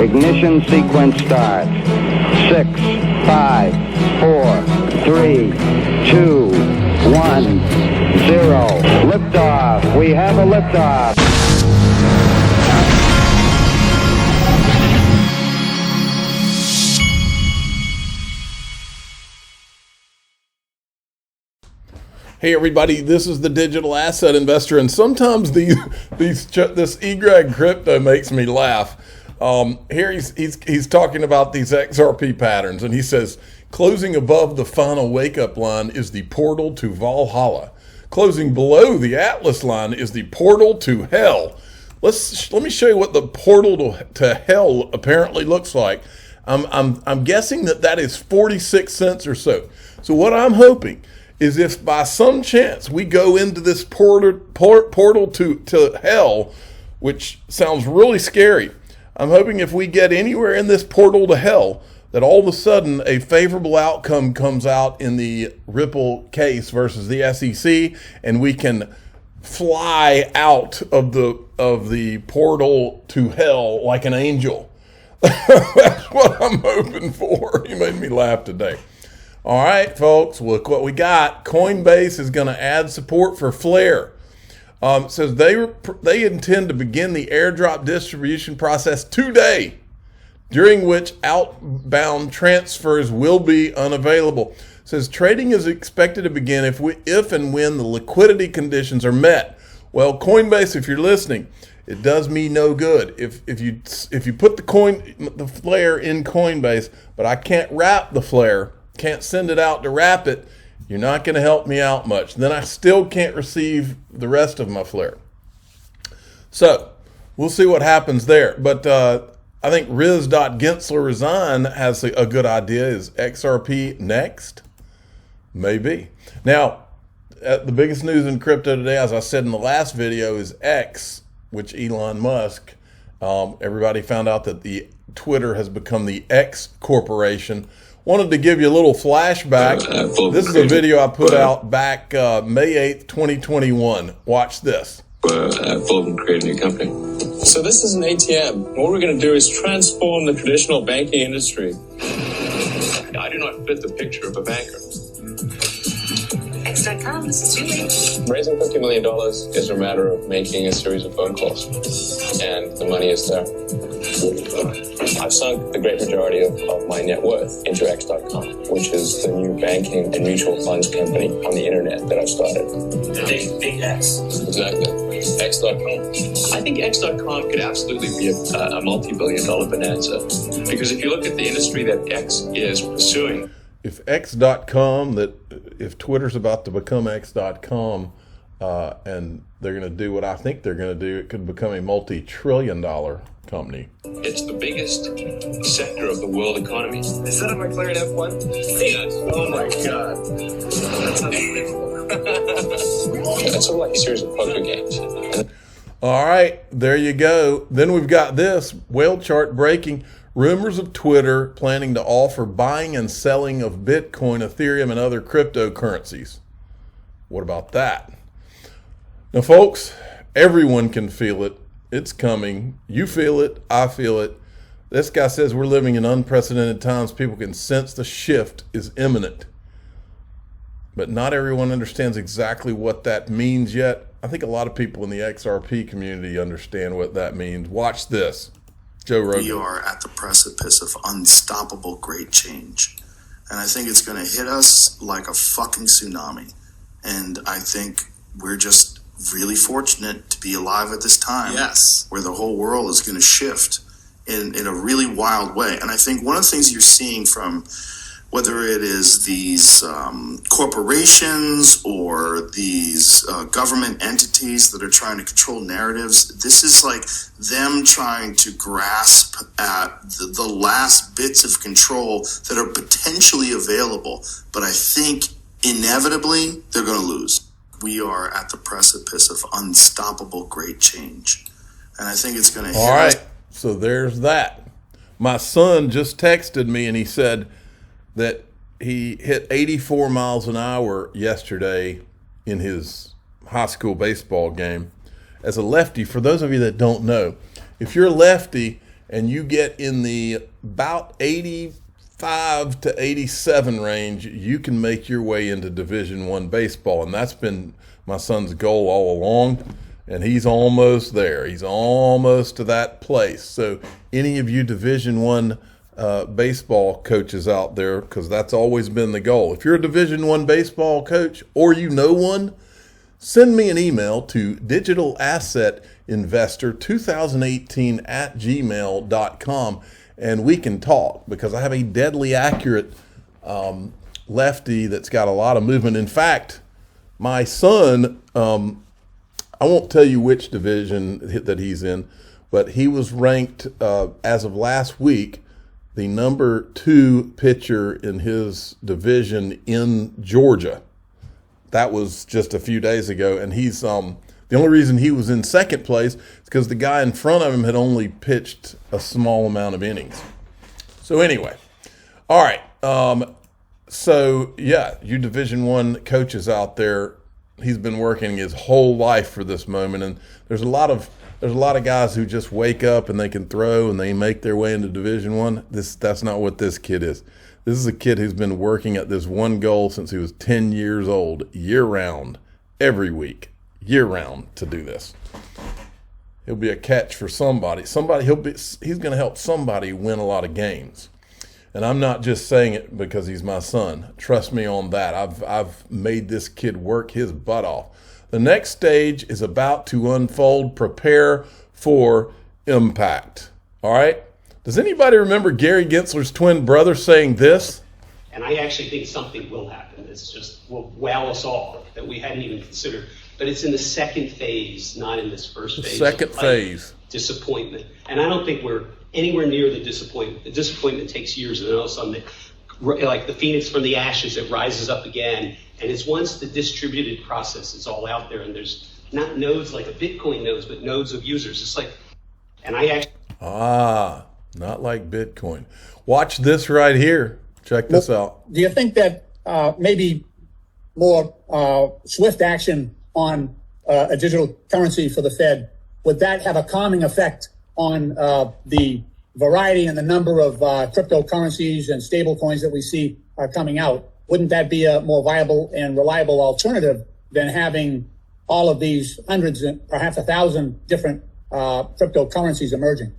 Ignition sequence starts. 6, 5, 4, 3, 2, 1, 0. Liftoff. We have a liftoff. Hey everybody, this is the Digital Asset Investor, and sometimes this eGreg crypto makes me laugh. Here he's talking about these XRP patterns, and he says closing above the final wake-up line is the portal to Valhalla. Closing below the Atlas line is the portal to hell. Let me show you what the portal to hell apparently looks like. I'm guessing that is 46 cents or so. So what I'm hoping is if by some chance we go into this portal to hell, which sounds really scary, I'm hoping if we get anywhere in this portal to hell, that all of a sudden a favorable outcome comes out in the Ripple case versus the SEC, and we can fly out of the portal to hell like an angel. That's what I'm hoping for. You made me laugh today. All right, folks, look what we got. Coinbase is going to add support for Flare. It says they intend to begin the airdrop distribution process today, during which outbound transfers will be unavailable. It says trading is expected to begin if and when the liquidity conditions are met. Well, Coinbase, if you're listening, it does me no good. If you put the Flare in Coinbase, but I can't wrap the Flare, can't send it out to wrap it, you're not going to help me out much. Then I still can't receive the rest of my Flare. So we'll see what happens there. But I think Riz.Gensler Resign has a good idea. Is XRP next? Maybe. Now, the biggest news in crypto today, as I said in the last video, is X, which Elon Musk, everybody found out that the Twitter has become the X Corporation. Wanted to give you a little flashback. This is a video I put out back May 8th, 2021. Watch this. Fulton create a new company. So this is an ATM. What we're going to do is transform the traditional banking industry. I do not fit the picture of a banker. X.com, this is Julie. Raising $50 million is a matter of making a series of phone calls, and the money is there. I've sunk the great majority of my net worth into X.com, which is the new banking and mutual funds company on the internet that I've started. The big X. Exactly. X.com. I think X.com could absolutely be a multi-billion-dollar bonanza, because if you look at the industry that X is pursuing, if X.com, if Twitter's about to become X.com, and they're going to do what I think they're going to do, it could become a multi-trillion-dollar company. It's the biggest sector of the world economy. Is that a McLaren F1? Yes. Oh my God. That's unbelievable. It's sort of like a series of poker games. All right, there you go. Then we've got this whale chart breaking. Rumors of Twitter planning to offer buying and selling of Bitcoin, Ethereum, and other cryptocurrencies. What about that? Now, folks, everyone can feel it. It's coming. You feel it. I feel it. This guy says we're living in unprecedented times. People can sense the shift is imminent. But not everyone understands exactly what that means yet. I think a lot of people in the XRP community understand what that means. Watch this. Joe Rogan. We are at the precipice of unstoppable great change. And I think it's going to hit us like a fucking tsunami. And I think we're just really fortunate to be alive at this time. Yes. Where the whole world is going to shift in a really wild way. And I think one of the things you're seeing from whether it is these corporations or these government entities that are trying to control narratives, this is like them trying to grasp at the last bits of control that are potentially available. But I think inevitably they're going to lose. We are at the precipice of unstoppable great change. And I think it's going to hit All right, us. So there's that. My son just texted me and he said that he hit 84 miles an hour yesterday in his high school baseball game. As a lefty, for those of you that don't know, if you're a lefty and you get in the about 85 to 87 range, you can make your way into Division I baseball. And that's been my son's goal all along. And he's almost there. He's almost to that place. So any of you Division I baseball coaches out there, because that's always been the goal. If you're a Division I baseball coach or you know one, send me an email to digitalassetinvestor2018@gmail.com and we can talk, because I have a deadly accurate lefty that's got a lot of movement. In fact, my son, I won't tell you which division that he's in, but he was ranked, as of last week, the number 2 pitcher in his division in Georgia. That was just a few days ago. And he's, the only reason he was in second place is because the guy in front of him had only pitched a small amount of innings. So anyway, all right. So yeah, you Division I coaches out there, he's been working his whole life for this moment, and there's a lot of guys who just wake up and they can throw and they make their way into Division I. That's not what this kid is. This is a kid who's been working at this one goal since he was 10 years old, year round, every week, year round, to do this. He'll be a catch for somebody. He's going to help somebody win a lot of games. And I'm not just saying it because he's my son. Trust me on that. I've made this kid work his butt off. The next stage is about to unfold. Prepare for impact. All right? Does anybody remember Gary Gensler's twin brother saying this? And I actually think something will happen. It's just will wow us all that we hadn't even considered. But it's in the second phase, not in this first phase. Second phase. Disappointment. And I don't think we're anywhere near the disappointment. The disappointment takes years, and then all of a sudden, like the phoenix from the ashes, it rises up again. And it's once the distributed process is all out there, and there's not nodes like a Bitcoin nodes, but nodes of users. It's like, and I actually... Not like Bitcoin. Watch this right here. Check this out. Do you think that maybe more swift action on a digital currency for the Fed, would that have a calming effect on the variety and the number of cryptocurrencies and stable coins that we see coming out? Wouldn't that be a more viable and reliable alternative than having all of these hundreds and perhaps 1,000 different cryptocurrencies emerging?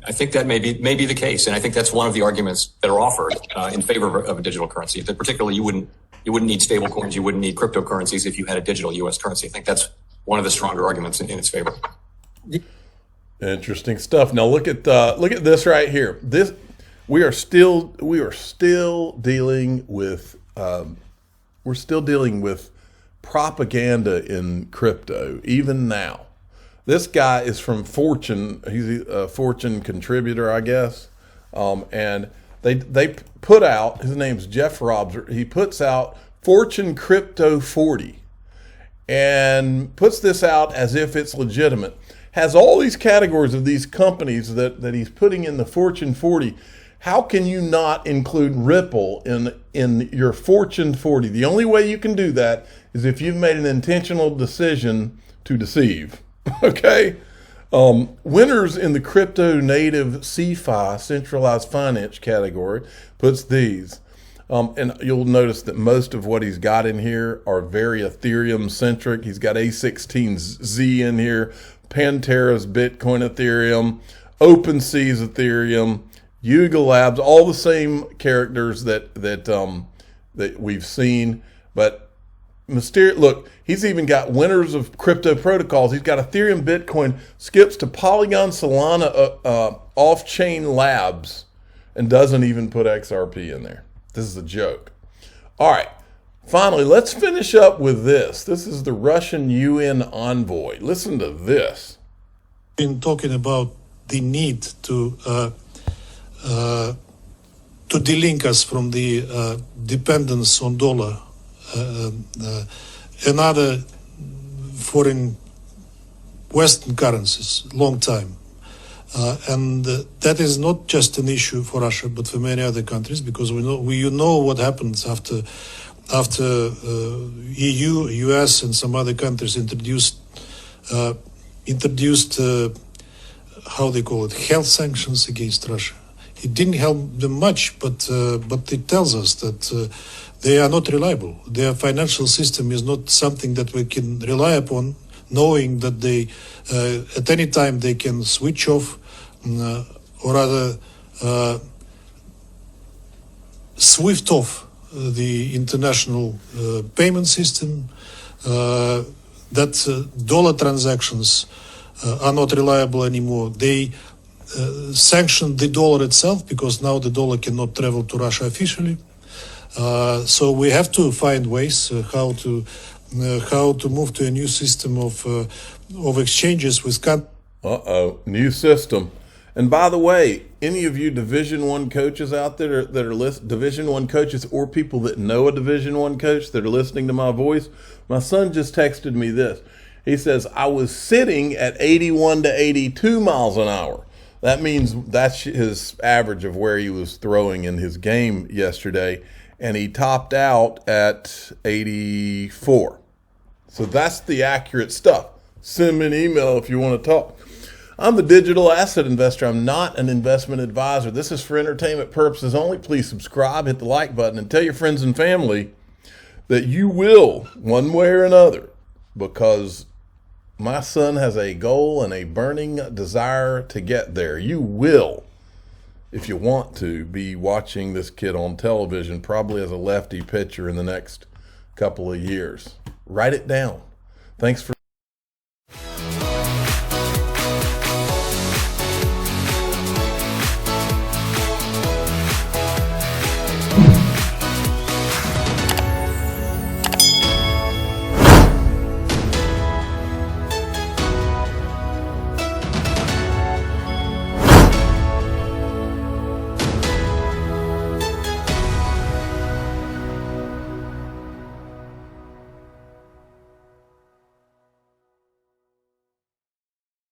I think that may be the case, and I think that's one of the arguments that are offered in favor of a digital currency. That particularly you wouldn't need stable coins, you wouldn't need cryptocurrencies if you had a digital U.S. currency. I think that's one of the stronger arguments in its favor. Interesting stuff. Now look at this right here. We are still dealing with propaganda in crypto even now. This guy is from Fortune. He's a Fortune contributor, I guess. And they put out, his name's Jeff Robs, he puts out Fortune Crypto 40 and puts this out as if it's legitimate. Has all these categories of these companies that he's putting in the Fortune 40. How can you not include Ripple in your Fortune 40? The only way you can do that is if you've made an intentional decision to deceive. Okay? Winners in the crypto native CFI, centralized finance category, puts these. And you'll notice that most of what he's got in here are very Ethereum centric. He's got A16Z in here, Pantera's Bitcoin Ethereum, OpenSea's Ethereum, Yuga Labs, all the same characters that we've seen. But look, he's even got winners of crypto protocols. He's got Ethereum, Bitcoin, skips to Polygon, Solana, off-chain labs, and doesn't even put XRP in there. This is a joke. All right. Finally, let's finish up with this. This is the Russian UN envoy. Listen to this. Been talking about the need to delink us from the dependence on dollar and other foreign Western currencies, long time. And that is not just an issue for Russia, but for many other countries, because we know what happens after EU, US, and some other countries introduced how they call it, health sanctions against Russia. It didn't help them much, but it tells us that they are not reliable. Their financial system is not something that we can rely upon, knowing that they at any time they can switch off, or rather swift off the international payment system, that dollar transactions are not reliable anymore. They sanctioned the dollar itself because now the dollar cannot travel to Russia officially. So we have to find ways how to move to a new system of exchanges with countries. New system. And by the way, any of you Division I coaches out there that are Division I coaches, or people that know a Division I coach that are listening to my voice, my son just texted me this. He says, I was sitting at 81 to 82 miles an hour. That means that's his average of where he was throwing in his game yesterday. And he topped out at 84. So that's the accurate stuff. Send me an email if you want to talk. I'm the digital asset investor. I'm not an investment advisor. This is for entertainment purposes only. Please subscribe, hit the like button, and tell your friends and family that you will, one way or another, because my son has a goal and a burning desire to get there. You will, if you want to, be watching this kid on television, probably as a lefty pitcher in the next couple of years. Write it down. Thanks for